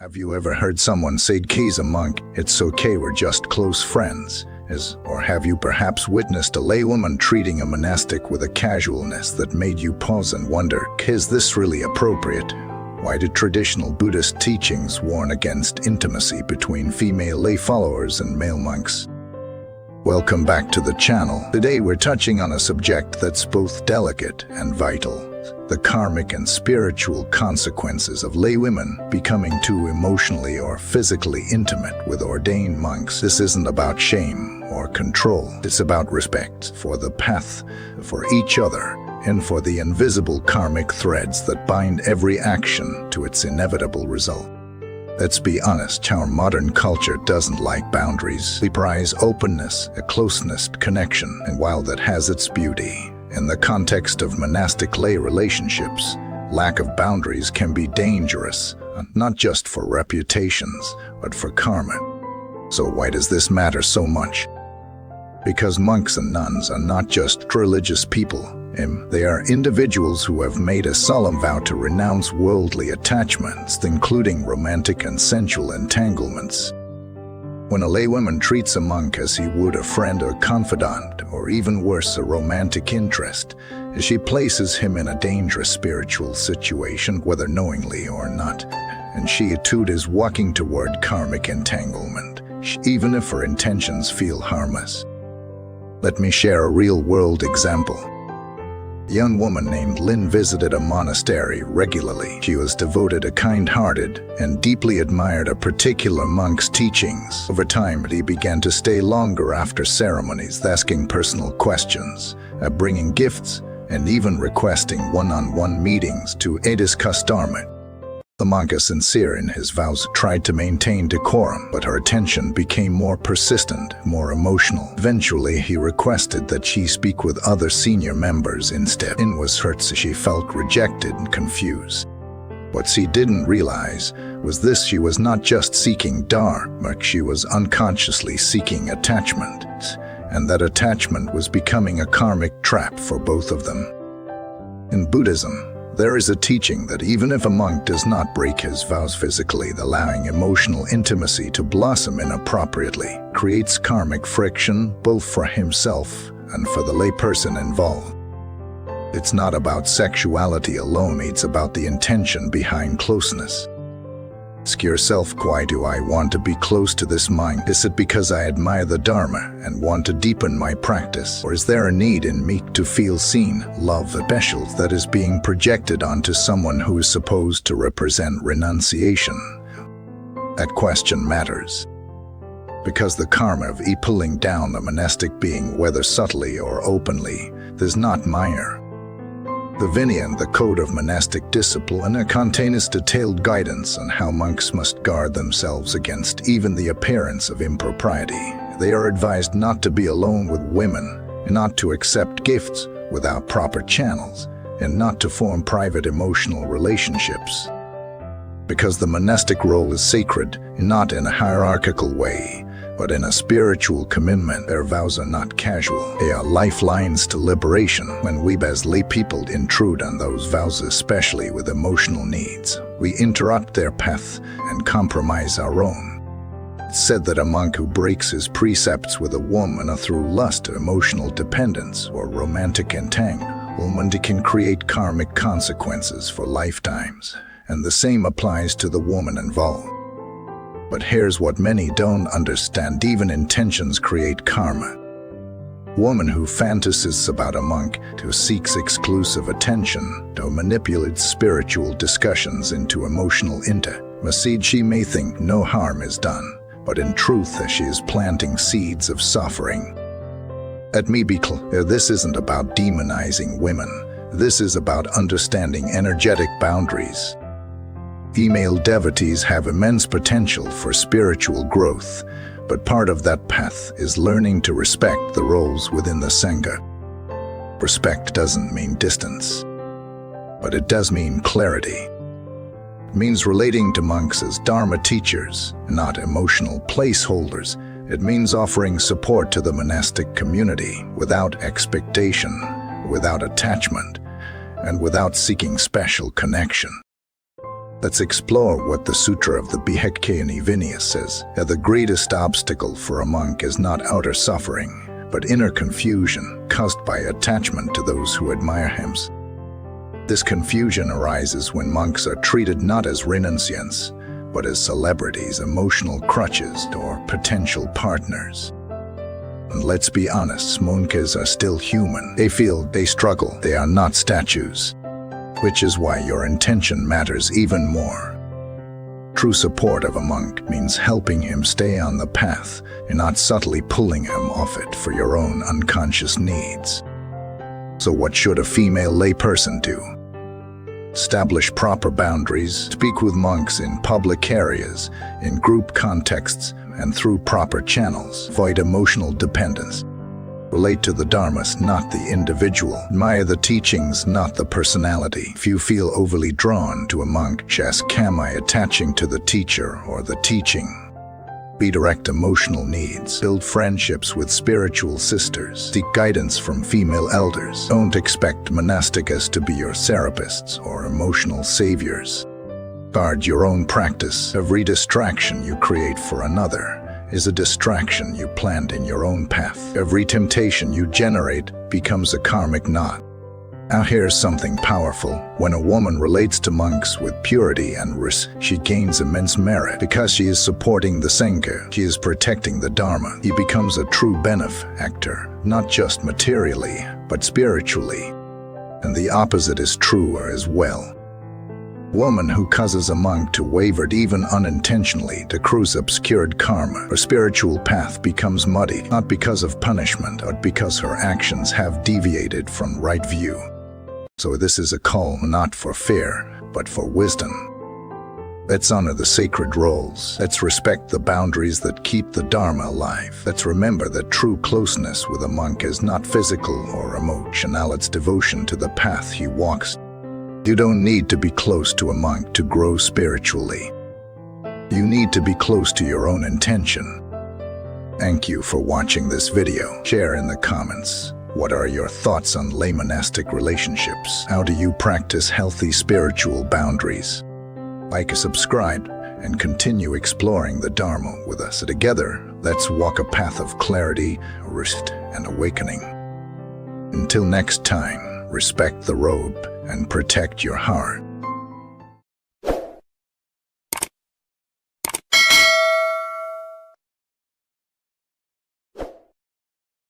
Have you ever heard someone say, "He's a monk, it's okay, we're just close friends"? Or have you perhaps witnessed a laywoman treating a monastic with a casualness that made you pause and wonder, is this really appropriate? Why did traditional Buddhist teachings warn against intimacy between female lay followers and male monks? Welcome back to the channel. Today we're touching on a subject that's both delicate and vital: the karmic and spiritual consequences of laywomen becoming too emotionally or physically intimate with ordained monks. This isn't about shame or control. It's about respect for the path, for each other, and for the invisible karmic threads that bind every action to its inevitable result. Let's be honest, our modern culture doesn't like boundaries. We prize openness, a closeness, connection, and while that has its beauty, in the context of monastic lay relationships, lack of boundaries can be dangerous, not just for reputations, but for karma. So why does this matter so much? Because monks and nuns are not just religious people. They are individuals who have made a solemn vow to renounce worldly attachments, including romantic and sensual entanglements. When a laywoman treats a monk as he would a friend or confidant, or even worse, a romantic interest, she places him in a dangerous spiritual situation, whether knowingly or not, and she too is walking toward karmic entanglement, even if her intentions feel harmless. Let me share a real-world example. A young woman named Lynn visited a monastery regularly. She was devoted, kind-hearted, and deeply admired a particular monk's teachings. Over time, he began to stay longer after ceremonies, asking personal questions, bringing gifts, and even requesting one-on-one meetings to discuss Dharma. The monk, sincere in his vows, tried to maintain decorum, but her attention became more persistent, more emotional. Eventually, he requested that she speak with other senior members instead. Lynn was hurt, so she felt rejected and confused. What she didn't realize was this: she was not just seeking Dharma, she was unconsciously seeking attachment, and that attachment was becoming a karmic trap for both of them. In Buddhism, there is a teaching that even if a monk does not break his vows physically, allowing emotional intimacy to blossom inappropriately creates karmic friction both for himself and for the layperson involved. It's not about sexuality alone, it's about the intention behind closeness. Ask yourself, why do I want to be close to this monk? Is it because I admire the Dharma and want to deepen my practice? Or is there a need in me to feel seen, love, special that is being projected onto someone who is supposed to represent renunciation? That question matters. Because the karma of pulling down a monastic being, whether subtly or openly, is not minor. The Vinaya, the code of monastic discipline, contains detailed guidance on how monks must guard themselves against even the appearance of impropriety. They are advised not to be alone with women, not to accept gifts without proper channels, and not to form private emotional relationships. Because the monastic role is sacred, not in a hierarchical way, but in a spiritual commitment. Their vows are not casual. They are lifelines to liberation. When we as lay people intrude on those vows, especially with emotional needs, we interrupt their path and compromise our own. It's said that a monk who breaks his precepts with a woman through lust, emotional dependence, or romantic entanglement can create karmic consequences for lifetimes, and the same applies to the woman involved. But here's what many don't understand: even intentions create karma. A woman who fantasizes about a monk, who seeks exclusive attention, who manipulates spiritual discussions into emotional intimacy, she may think no harm is done, but in truth she is planting seeds of suffering. Let me be clear, this isn't about demonizing women. This is about understanding energetic boundaries. Female devotees have immense potential for spiritual growth, but part of that path is learning to respect the roles within the Sangha. Respect doesn't mean distance, but it does mean clarity. It means relating to monks as Dharma teachers, not emotional placeholders. It means offering support to the monastic community without expectation, without attachment, and without seeking special connection. Let's explore what the Sutra of the Bhikkhuni Vinaya says. The greatest obstacle for a monk is not outer suffering, but inner confusion caused by attachment to those who admire him. This confusion arises when monks are treated not as renunciants, but as celebrities, emotional crutches, or potential partners. And let's be honest, monks are still human. They feel, they struggle, they are not statues. Which is why your intention matters even more. True support of a monk means helping him stay on the path and not subtly pulling him off it for your own unconscious needs. So what should a female layperson do? Establish proper boundaries, speak with monks in public areas, in group contexts, and through proper channels. Avoid emotional dependence. Relate to the Dharma, not the individual. Admire the teachings, not the personality. If you feel overly drawn to a monk, just am I attaching to the teacher or the teaching? Redirect emotional needs. Build friendships with spiritual sisters. Seek guidance from female elders. Don't expect monastics to be your therapists or emotional saviors. Guard your own practice. Every distraction you create for another is a distraction you planned in your own path. Every temptation you generate becomes a karmic knot. Now here's something powerful. When a woman relates to monks with purity and restraint, she gains immense merit. Because she is supporting the Sangha, she is protecting the Dharma. He becomes a true benefactor, not just materially, but spiritually. And the opposite is true as well. Woman who causes a monk to waver even unintentionally to cruise obscured karma. Her spiritual path becomes muddy, not because of punishment, but because her actions have deviated from right view. So this is a call not for fear, but for wisdom. Let's honor the sacred roles. Let's respect the boundaries that keep the Dharma alive. Let's remember that true closeness with a monk is not physical or emotional, it's devotion to the path he walks. You don't need to be close to a monk to grow spiritually. You need to be close to your own intention. Thank you for watching this video. Share in the comments. What are your thoughts on lay monastic relationships? How do you practice healthy spiritual boundaries? Like, subscribe, and continue exploring the Dharma with us. Together, let's walk a path of clarity, restraint, and awakening. Until next time, respect the road and protect your heart.